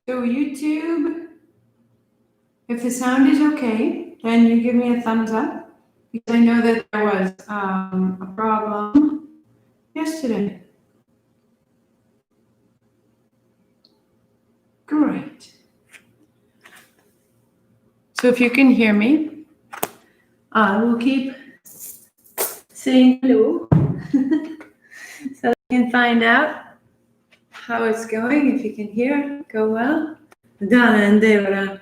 So YouTube, if the sound is okay, then you give me a thumbs up, because I know that there was a problem yesterday. Great. So if you can hear me, I will keep saying hello so you can find out how it's going. If you can hear, go well. Dana and Devra.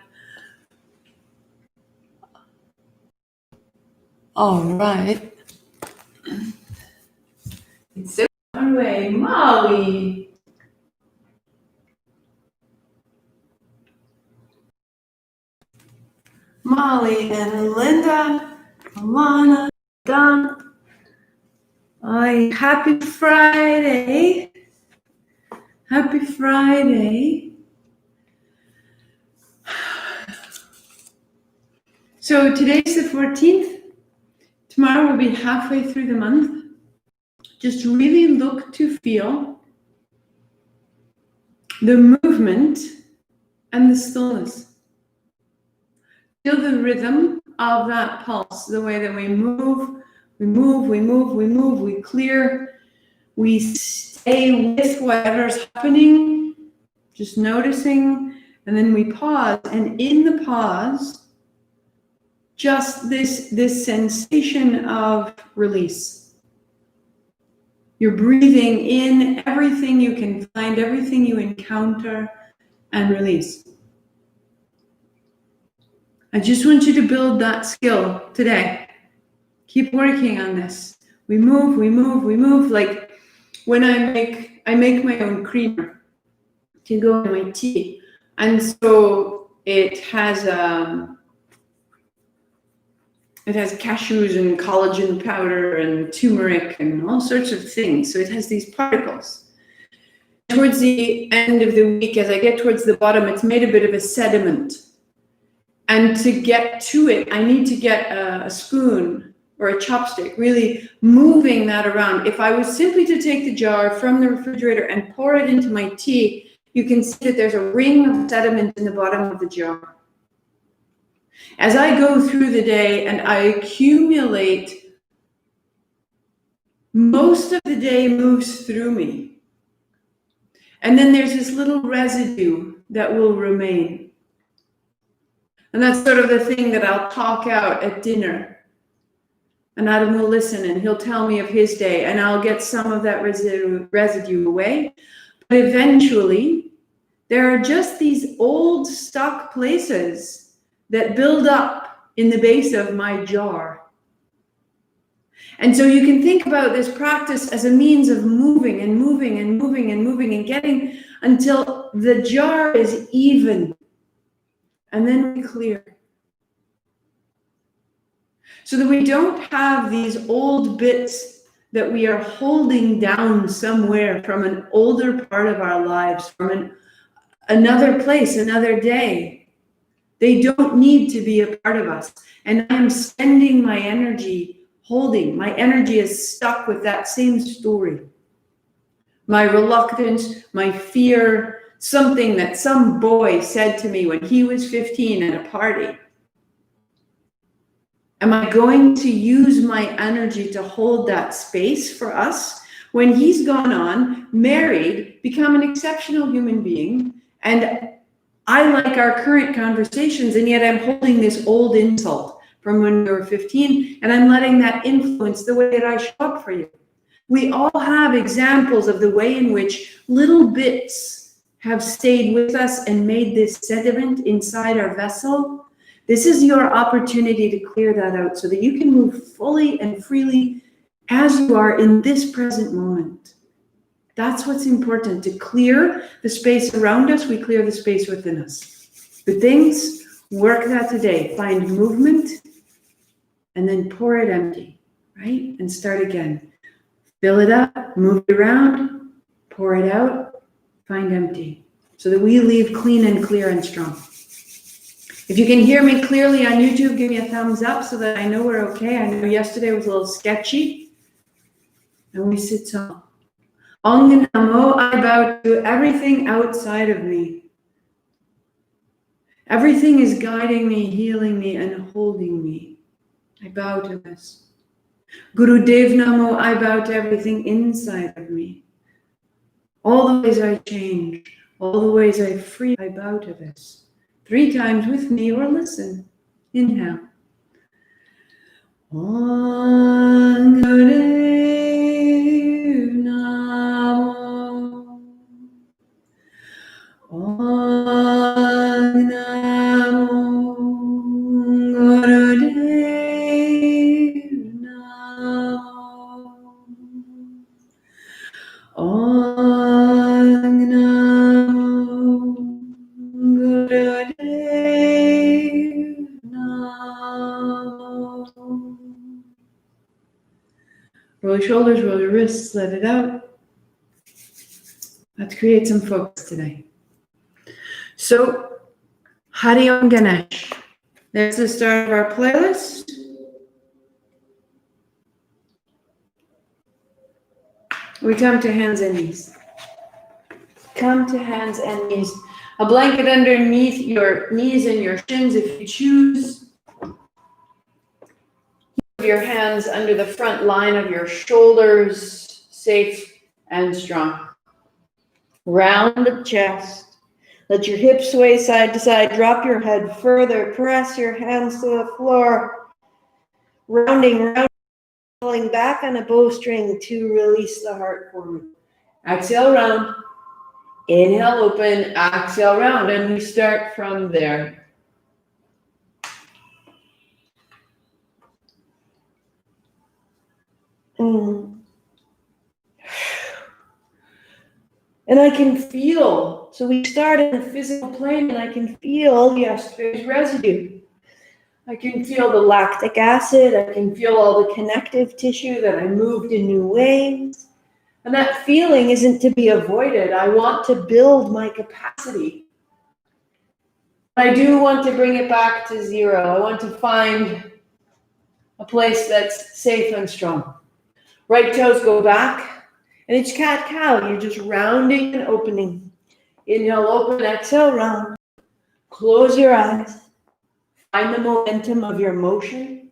All right. It's so far away. Molly. Molly and Linda, Alana, Don. Happy Friday. Happy Friday. So today's the 14th. Tomorrow will be halfway through the month. Just really look to feel the movement and the stillness. Feel the rhythm of that pulse, the way that we move, we clear, we stay with whatever's happening, just noticing, and then we pause. And in the pause, just this sensation of release. You're breathing in everything you can find, everything you encounter, and release. I just want you to build that skill today. Keep working on this. We move. Like when I make my own creamer to go in my tea. And so it has cashews and collagen powder and turmeric and all sorts of things. So it has these particles. Towards the end of the week, as I get towards the bottom, it's made a bit of a sediment. And to get to it, I need to get a spoon or a chopstick, really moving that around. If I was simply to take the jar from the refrigerator and pour it into my tea, you can see that there's a ring of sediment in the bottom of the jar. As I go through the day and I accumulate, most of the day moves through me. And then there's this little residue that will remain. And that's sort of the thing that I'll talk out at dinner. And Adam will listen and he'll tell me of his day and I'll get some of that residue away. But eventually, there are just these old stuck places that build up in the base of my jar. And so you can think about this practice as a means of moving and getting until the jar is even. And then we clear. So that we don't have these old bits that we are holding down somewhere from an older part of our lives, from another place, another day. They don't need to be a part of us. And I'm spending my energy holding. My energy is stuck with that same story. My reluctance, my fear, something that some boy said to me when he was 15 at a party. Am I going to use my energy to hold that space for us when he's gone on, married, become an exceptional human being, and I like our current conversations, and yet I'm holding this old insult from when we were 15, and I'm letting that influence the way that I show up for you. We all have examples of the way in which little bits have stayed with us and made this sediment inside our vessel. This is your opportunity to clear that out so that you can move fully and freely as you are in this present moment. That's what's important. To clear the space around us, we clear the space within us. Good things, work that today. Find movement and then pour it empty, right? And start again. Fill it up, move it around, pour it out, find empty. So that we leave clean and clear and strong. If you can hear me clearly on YouTube, give me a thumbs up so that I know we're okay. I know yesterday was a little sketchy. And we sit tall. Ong Namo, I bow to everything outside of me. Everything is guiding me, healing me, and holding me. I bow to this. Guru Dev Namo, I bow to everything inside of me. All the ways I change, all the ways I free, I bow to this. 3 times with me or listen. Inhale. Om Gurudev Namo. Om Namo Gurudev Namo. Om Namo Gurudev Namo. Roll your shoulders, roll your wrists, let it out. Let's create some focus today. So, Hari Om Ganesh. There's the start of our playlist. We come to hands and knees. Come to hands and knees. A blanket underneath your knees and your shins if you choose. Your hands under the front line of your shoulders, safe and strong. Round the chest. Let your hips sway side to side. Drop your head further. Press your hands to the floor. Rounding, pulling back on a bowstring to release the heart forward. Exhale, round. Inhale, open. Exhale, round. And we start from there. And I can feel, so we start in the physical plane and I can feel yesterday's residue. I can feel the lactic acid, I can feel all the connective tissue that I moved in new ways. And that feeling isn't to be avoided. I want to build my capacity. I do want to bring it back to zero. I want to find a place that's safe and strong. Right toes go back. And it's cat-cow. You're just rounding and opening. Inhale, open, exhale, round. Close your eyes. Find the momentum of your motion.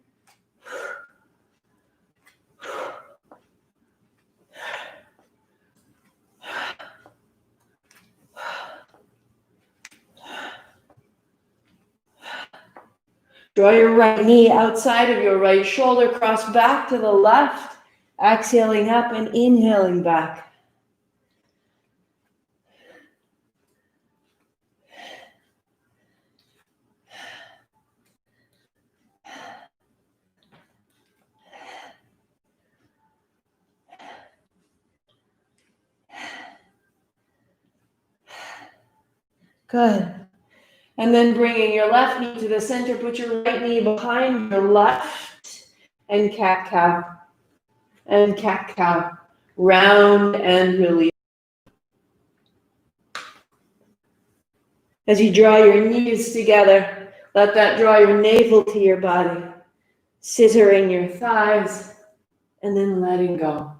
Draw your right knee outside of your right shoulder. Cross back to the left. Exhaling up and inhaling back. Good. And then bringing your left knee to the center, put your right knee behind your left and cat-cow. And cat-cow. Round and release. As you draw your knees together, let that draw your navel to your body. Scissoring your thighs and then letting go.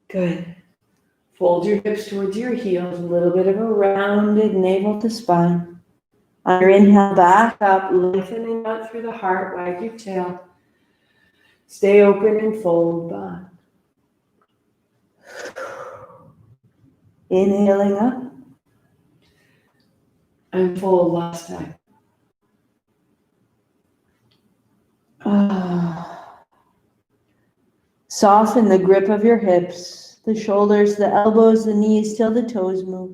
Good. Fold your hips towards your heels, a little bit of a rounded navel to spine. On your inhale, back up, lengthening out through the heart, wag your tail. Stay open and fold back. Inhaling up. And fold last time. Soften the grip of your hips, the shoulders, the elbows, the knees till the toes move.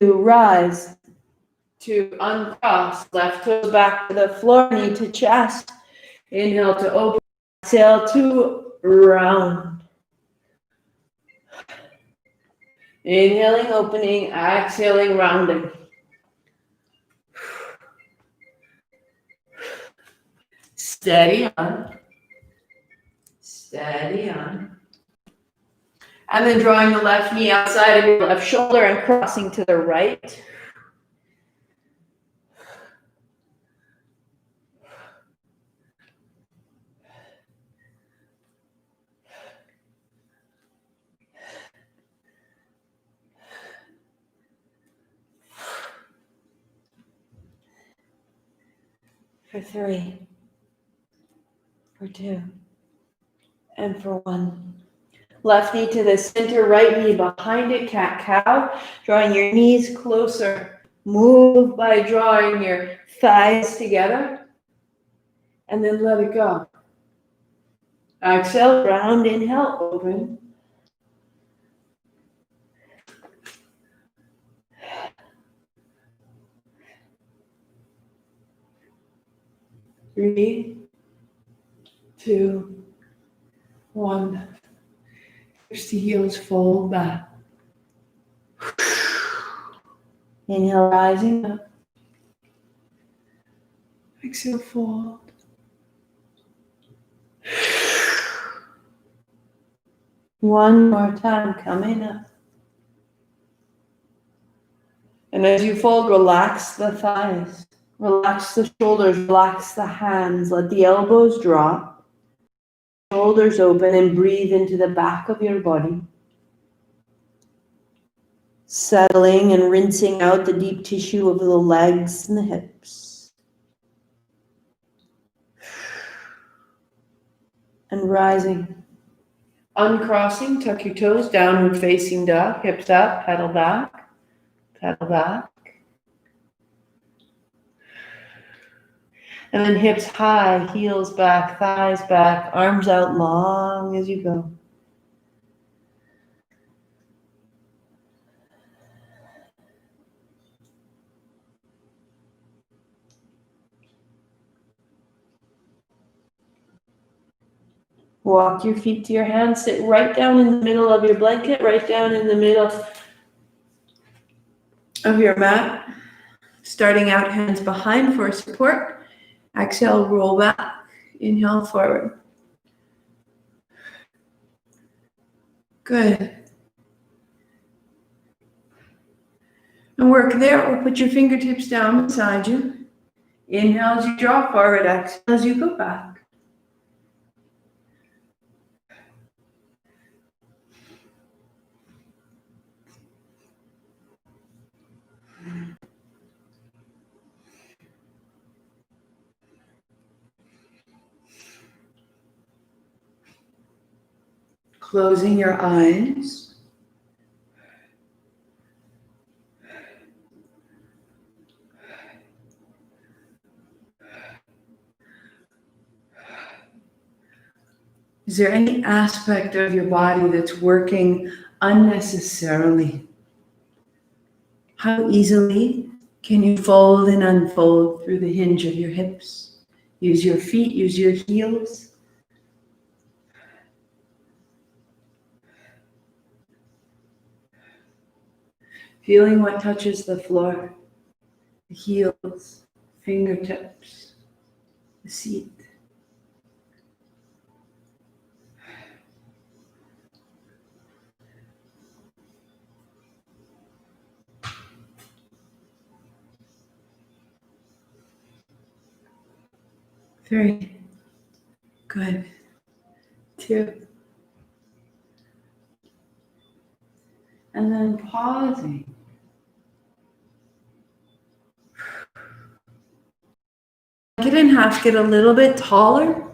rise, to uncross, left toes back to the floor, knee to chest. Inhale to open, exhale to round. Inhaling, opening, exhaling, rounding. Steady on. Steady on. And then drawing the left knee outside of your left shoulder and crossing to the right. For 3, for 2, and for 1. Left knee to the center, right knee behind it, cat-cow. Drawing your knees closer. Move by drawing your thighs together. And then let it go. Exhale, round, inhale, open. Three, 2, 1. Push the heels, fold back. Inhale, rising up. Exhale, fold. One more time, coming up. And as you fold, relax the thighs. Relax the shoulders, relax the hands. Let the elbows drop. Shoulders open and breathe into the back of your body. Settling and rinsing out the deep tissue of the legs and the hips. And rising. Uncrossing, tuck your toes, downward facing dog, hips up, pedal back, pedal back. And then hips high, heels back, thighs back, arms out long as you go. Walk your feet to your hands, sit right down in the middle of your blanket, right down in the middle of your mat. Starting out, hands behind for support. Exhale, roll back. Inhale, forward. Good. And work there, or put your fingertips down beside you. Inhale as you draw forward, exhale as you go back. Closing your eyes. Is there any aspect of your body that's working unnecessarily? How easily can you fold and unfold through the hinge of your hips? Use your feet, use your heels. Feeling what touches the floor, the heels, fingertips, the seat. Three. Good. 2. And then pausing. Get in half, get a little bit taller.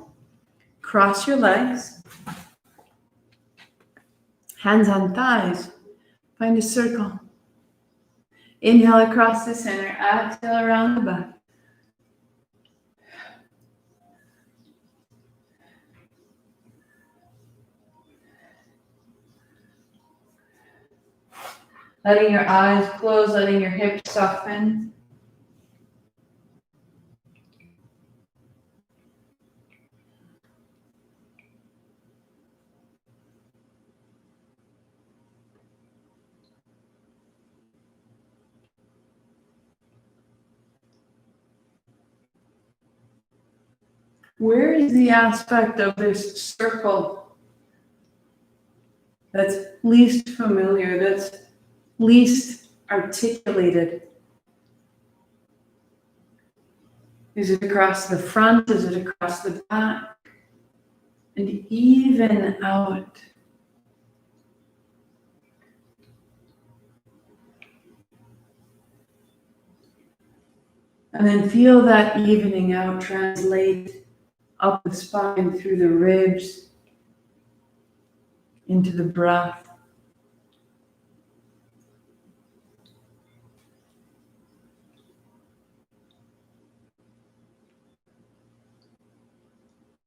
Cross your legs. Hands on thighs. Find a circle. Inhale across the center. Exhale around the back. Letting your eyes close, letting your hips soften. Where is the aspect of this circle that's least familiar, that's least articulated? Is it across the front? Is it across the back? And even out. And then feel that evening out translate up the spine through the ribs into the breath.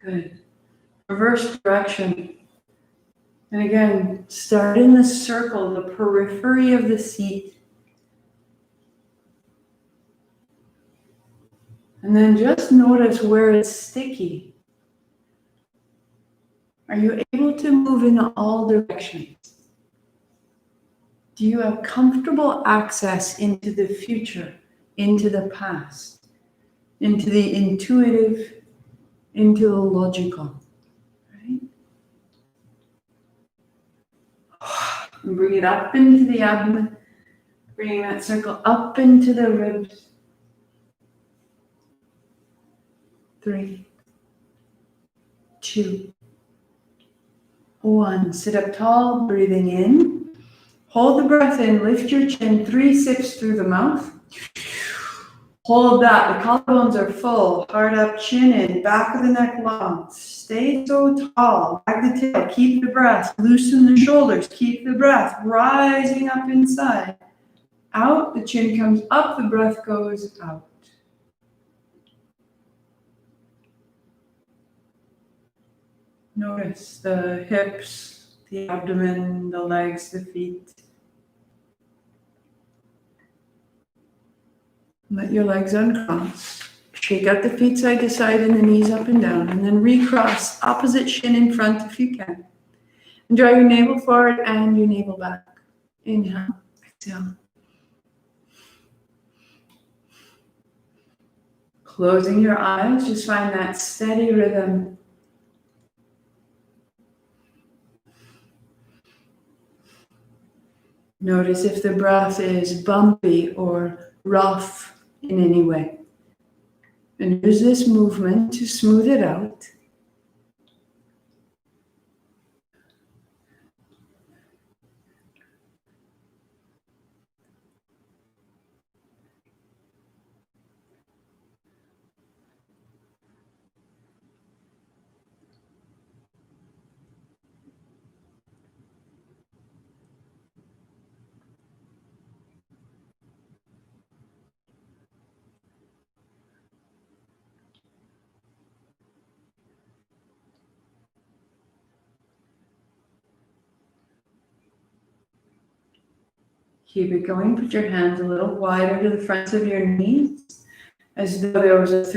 Good. Reverse direction. And again, start in the circle, the periphery of the seat. And then just notice where it's sticky. Are you able to move in all directions? Do you have comfortable access into the future, into the past, into the intuitive, into the logical? Right? And bring it up into the abdomen, bringing that circle up into the ribs. 3, 2, 1. Sit up tall, breathing in. Hold the breath in, lift your chin, 3 sips through the mouth. Hold that, the collarbones are full, heart up, chin in, back of the neck long. Stay so tall, wag the tail, keep the breath, loosen the shoulders, keep the breath, rising up inside. Out, the chin comes up, the breath goes out. Notice the hips, the abdomen, the legs, the feet. Let your legs uncross. Shake out the feet side to side and the knees up and down. And then recross, opposite shin in front if you can. And draw your navel forward and your navel back. Inhale, exhale. Closing your eyes, just find that steady rhythm. Notice if the breath is bumpy or rough in any way. And use this movement to smooth it out. Keep it going. Put your hands a little wider to the fronts of your knees, as though there was a